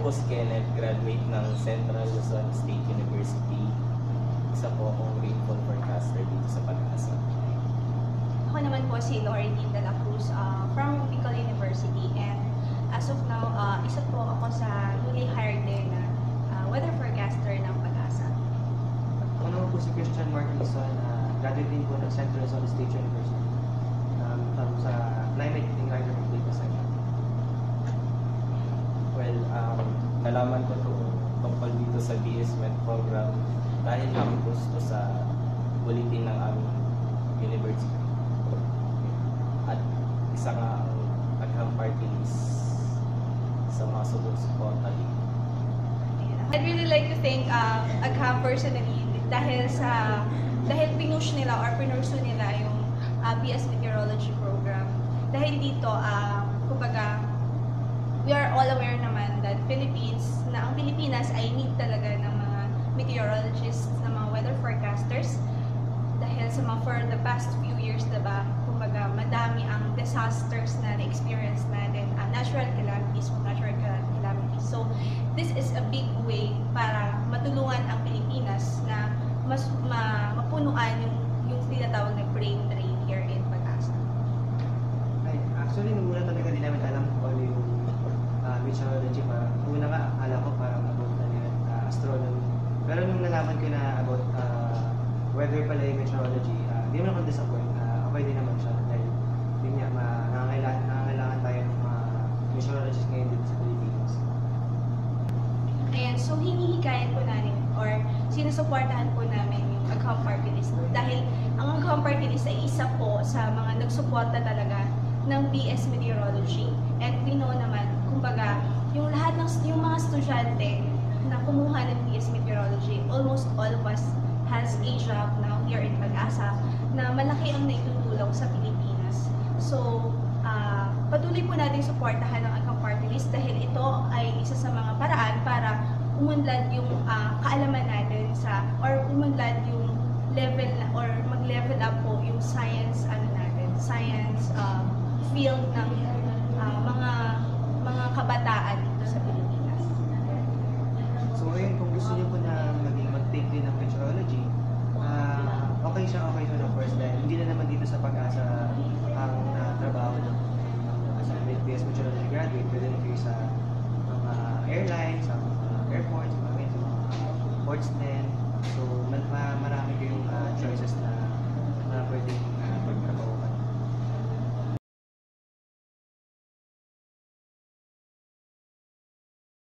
po si Kenneth, graduate ng Central Luzon State University. Isa po akong rainfall forecaster dito sa Pag-asa. Ako naman po si Laurie de la Cruz from Bicol University, and as of now, isa po ako sa newly hired din na weather forecaster ng Pag-asa. Ako naman po si Christian Marquison, graduate din po ng Central Luzon State University sa Climate Environment Data Section. Well, nalaman ko to tungkol dito sa BS Med program dahil lang gusto sa bulletin ng aming university. At isa nga ang Agham Party List sa mga sumusuporta dito. I'd really like to thank Agham personally dahil pinush nila or pinursu nila yung BS Meteorology program. Dahil dito, kumbaga, we are all aware naman that ang Pilipinas ay need talaga ng mga meteorologists, ng mga weather forecasters. Dahil for the past few years, diba, kumbaga, madami ang disasters na na-experience natin, natural calamities. So, this is a big way para matulungan ang Pilipinas na mas mapunuan yung tinatawag na brain drain here in Pag-asa. Actually, nung una talaga din namin alam kung ano yung meteorology. Una nga, akala ko parang about astronomy. Pero nung nalaman ko na about weather pala yung meteorology, hindi naman ako disappoint. Okay din naman siya. Dahil yun nga, nangangailangan tayo ng mga meteorologists ngayon dito sa Pilipinas. Ayan, so hinihikayan po namin or sinusuportahan po namin yung Agham Party List. Dahil ang Agham Party List ay isa po sa mga nagsuporta talaga ng BS Meteorology. And we know naman, kumbaga, yung mga estudyante na kumuha ng BS Meteorology, almost all of us has a job now here in Pag-asa na malaki ang naitutulong sa Pilipinas. So, patuloy po natin suportahan ang Agham Party List dahil ito ay isa sa mga paraan para umunlad yung kaalaman natin or umunlad yung level or mag-level up po yung science field ng mga kabataan dito sa Pilipinas. So ngayon, kung gusto niyo po na mag-take din ng meteorology, okay siya of course, dahil hindi na naman dito sa Pag-asa ang trabaho ng BS Meteorology graduate, pwede na kayo sa mga airlines, sa mga airports, sa mga ports din. So marami kayong choices na pwedeng magtrabaho.